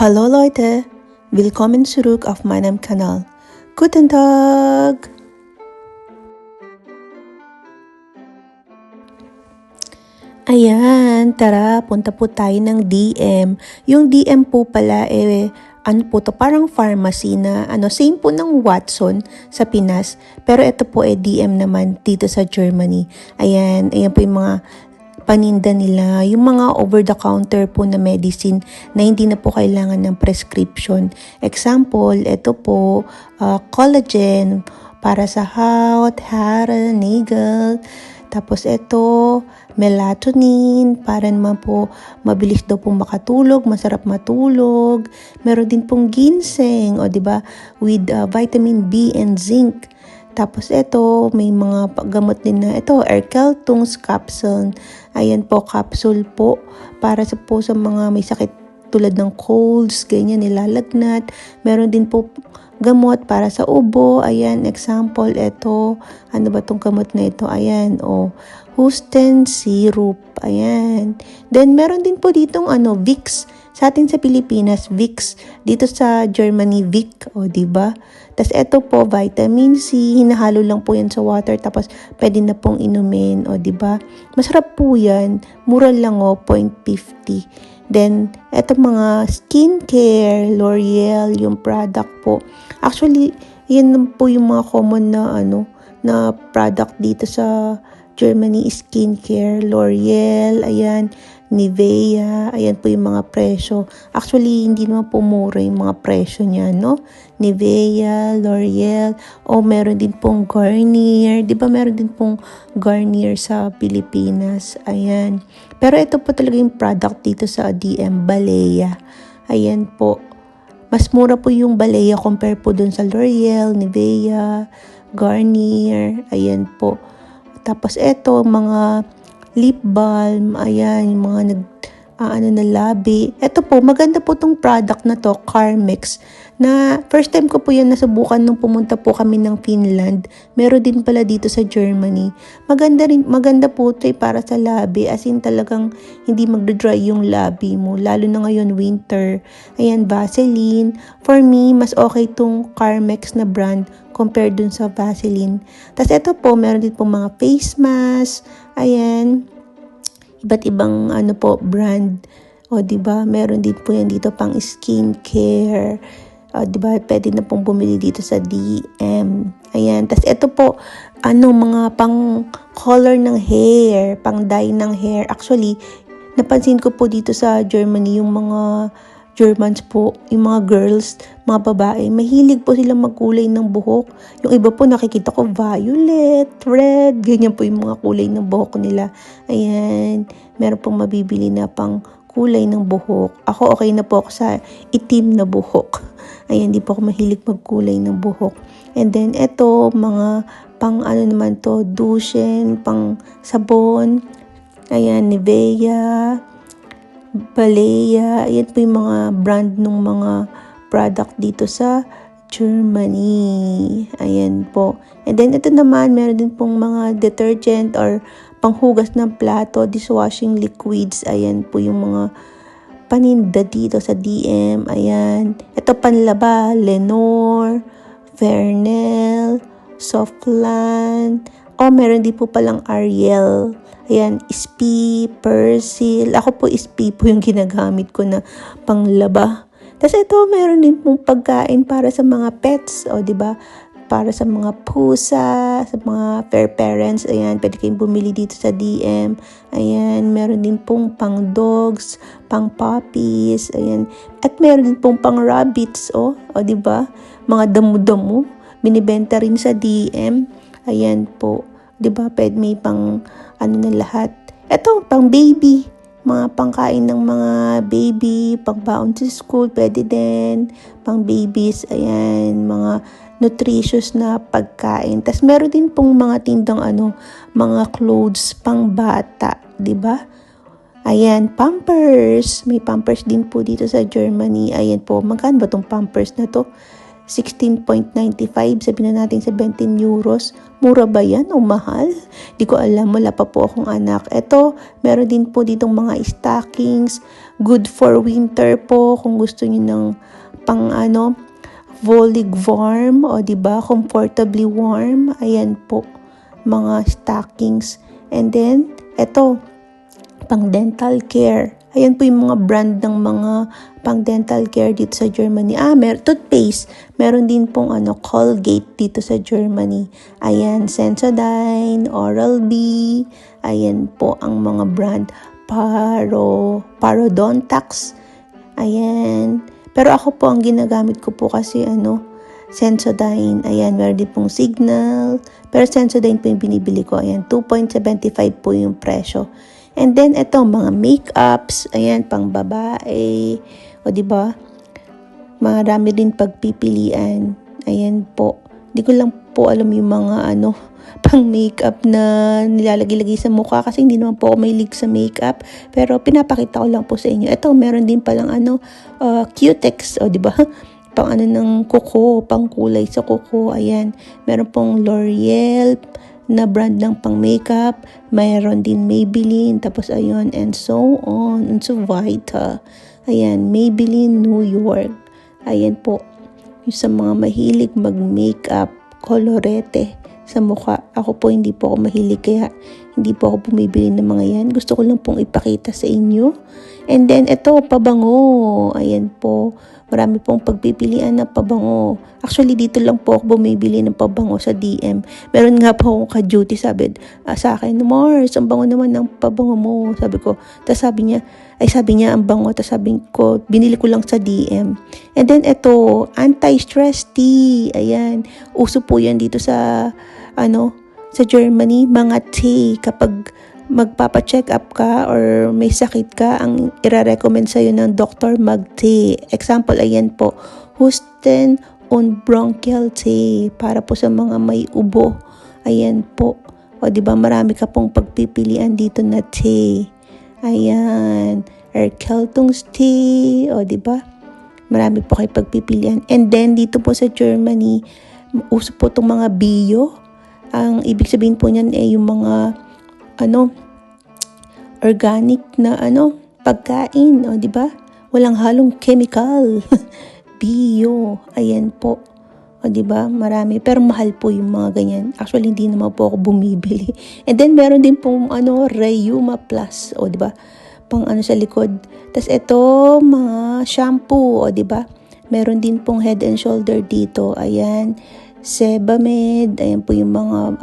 Hallo Leute, willkommen zurück auf meinem Kanal. Guten Tag! Ayan, tara, punta po tayo ng DM. Yung DM po pala, ano po to, parang pharmacy na, same po ng Watson sa Pinas. Pero ito po DM naman dito sa Germany. Ayan po yung mga paninda nila, yung mga over-the-counter po na medicine na hindi na po kailangan ng prescription. Example, ito po, collagen para sa haut, hair, nail. Tapos ito, melatonin para naman po mabilis daw pong makatulog, masarap matulog. Meron din pong ginseng, o 'di ba, with vitamin B and zinc. Tapos ito, may mga gamot din na ito, Erkeltungs capsule. Ayan po, capsule po para sa mga may sakit tulad ng colds, ganyan, nilalagnat. Meron din po gamot para sa ubo. Ayan, example, ito. Ano ba tong gamot na ito? Ayan, Husten syrup. Ayan. Then, meron din po ditong Vicks. Sa atin sa Pilipinas, Vicks. Dito sa Germany, Vic. O, diba? Tapos, ito po, vitamin C. Hinahalo lang po yan sa water. Tapos, pwede na pong inumin. O, diba? Masarap po yan. Mura lang, 0.50. Then, eto mga skincare, L'Oreal, yung product po. Actually, yan po yung mga common na, na product dito sa Germany, skincare, L'Oreal, ayan, Nivea, ayan po yung mga presyo. Actually, hindi naman po mura yung mga presyo niya, no? Nivea, L'Oreal, meron din pong Garnier. Di ba meron din pong Garnier sa Pilipinas? Ayan. Pero ito po talaga yung product dito sa DM, Balea. Ayan po. Mas mura po yung Balea compare po dun sa L'Oreal, Nivea, Garnier. Ayan po. Tapos ito, mga lip balm, ayan, yung mga na labi. Ito po, maganda po tong product na to, Carmex, na first time ko po yan nasubukan nung pumunta po kami ng Finland. Meron din pala dito sa Germany. Maganda po ito para sa labi, as in talagang hindi magdadry yung labi mo, lalo na ngayon winter. Ayan, Vaseline. For me, mas okay tong Carmex na brand compared dun sa Vaseline. Tapos ito po, meron din po mga face mask. Ayan, iba't ibang brand. O, diba? Meron din po yan dito pang skincare. O, diba? Pwede na pong bumili dito sa DM. Ayan. Tapos ito po, mga pang color ng hair, pang dye ng hair. Actually, napansin ko po dito sa Germany, yung mga Germans po, yung mga girls, mga babae, mahilig po silang magkulay ng buhok. Yung iba po nakikita ko violet, red, ganyan po yung mga kulay ng buhok nila. Ayan, meron pong mabibili na pang kulay ng buhok. Ako okay na po ako sa itim na buhok. Ayan, di po ako mahilig magkulay ng buhok. And then, eto, mga pang naman to, Duschen, pang sabon. Ayan, Nivea, Balea, yan po yung mga brand ng mga product dito sa Germany. Ayan po. And then, ito naman, meron din pong mga detergent or panghugas ng plato, dishwashing liquids. Ayan po yung mga paninda dito sa DM. Ayan. Ito panlaba, Lenor, Vernel, Softland. Meron din po palang Ariel. Ayan, SP, Persil. Ako po SP po yung ginagamit ko na panglaba. Tapos ito, meron din pong pagkain para sa mga pets. O, diba? Para sa mga pusa, sa mga fur parents. Ayan, pwede kayong bumili dito sa DM. Ayan, meron din pong pang dogs, pang puppies. Ayan. At meron din pong pang rabbits. O, diba? Mga damo-damo. Binibenta rin sa DM. Ayan po. Diba? Pwede may pang na lahat. Ito, pang baby. Mga pangkain ng mga baby, pang baon sa school, pwede din. Pang babies, ayan, mga nutritious na pagkain. Tapos meron din pong mga tindang mga clothes pang bata, 'di ba? Ayan, Pampers. May Pampers din po dito sa Germany. Ayan po, magkano ba tong Pampers na to? 16.95, sabihin na natin 17 euros. Mura ba yan o mahal? Di ko alam, wala pa po akong anak. Ito, meron din po ditong mga stockings, Good for winter po kung gusto niyo ng pang volig warm, o di ba? Comfortably warm. Ayan po, mga stockings. And then, eto, pang dental care. Ayan po yung mga brand ng mga pang dental care dito sa Germany. Toothpaste. Meron din pong Colgate dito sa Germany. Ayan, Sensodyne, Oral-B. Ayan po ang mga brand. Parodontax. Ayan. Pero ako po, ang ginagamit ko po kasi Sensodyne. Ayan, meron din pong Signal. Pero Sensodyne po yung binibili ko. Ayan, 2.75 po yung presyo. And then, ito, mga makeups. Ayan, pang babae. O, diba? Marami din pagpipilian. Ayan po. Di ko lang po alam yung mga pang makeup na nilalagay-lagay sa mukha kasi hindi naman po ako mahilig sa makeup. Pero pinapakita ko lang po sa inyo. Ito, meron din palang Cutex, o diba? Pang ng kuko, pang kulay sa kuko. Ayan, meron pong L'Oreal na brand ng pang makeup. Mayroon din Maybelline, tapos ayun, and so on, and so Vita. Ayan, Maybelline New York. Ayan po, yung sa mga mahilig mag-makeup, kolorete sa mukha. Ako po, hindi po ako mahilig, kaya hindi po ako bumibili ng mga yan. Gusto ko lang pong ipakita sa inyo. And then, ito, pabango. Ayan po, marami pong pagpipilian na pabango. Actually, dito lang po ako bumibili ng pabango sa DM. Meron nga po akong ka-duty, sabi sa akin, Mars, ang bango naman ng pabango mo. Sabi ko, tapos sabi niya, ang bango. Tapos sabi ko, binili ko lang sa DM. And then, ito, anti-stress tea. Ayan, uso po yan dito sa, sa Germany, mga tea. Kapag magpapa-check up ka or may sakit ka, ang ira-recommend sa'yo ng doktor mag-tea. Example, ayan po, Husten und Bronchial Tea, para po sa mga may ubo. Ayan po. O, diba, marami ka pong pagpipilian dito na tea. Ayan, Erkältungstea, o, diba? Marami po kayo pagpipilian. And then, dito po sa Germany, uso po itong mga bio. Ang ibig sabihin po niyan yung mga organic na pagkain, o, diba? Walang halong chemical. Bio. Ayan po. O, diba? Marami. Pero mahal po yung mga ganyan. Actually, hindi naman po ako bumibili. And then, meron din pong Reuma Plus. O, diba? Pang sa likod. Tapos, ito, mga shampoo. O, diba? Meron din pong Head and Shoulder dito. Ayan. Sebamed. Ayan po yung mga,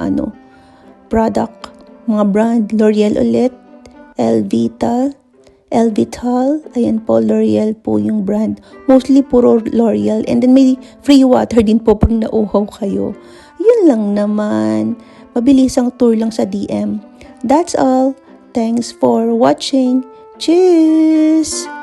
product. Mga brand. L'Oreal ulit. Elvital. Ayan po, L'Oreal po yung brand. Mostly puro L'Oreal. And then may free water din po pag nauhaw kayo. Yun lang naman. Mabilisang tour lang sa DM. That's all. Thanks for watching. Cheers!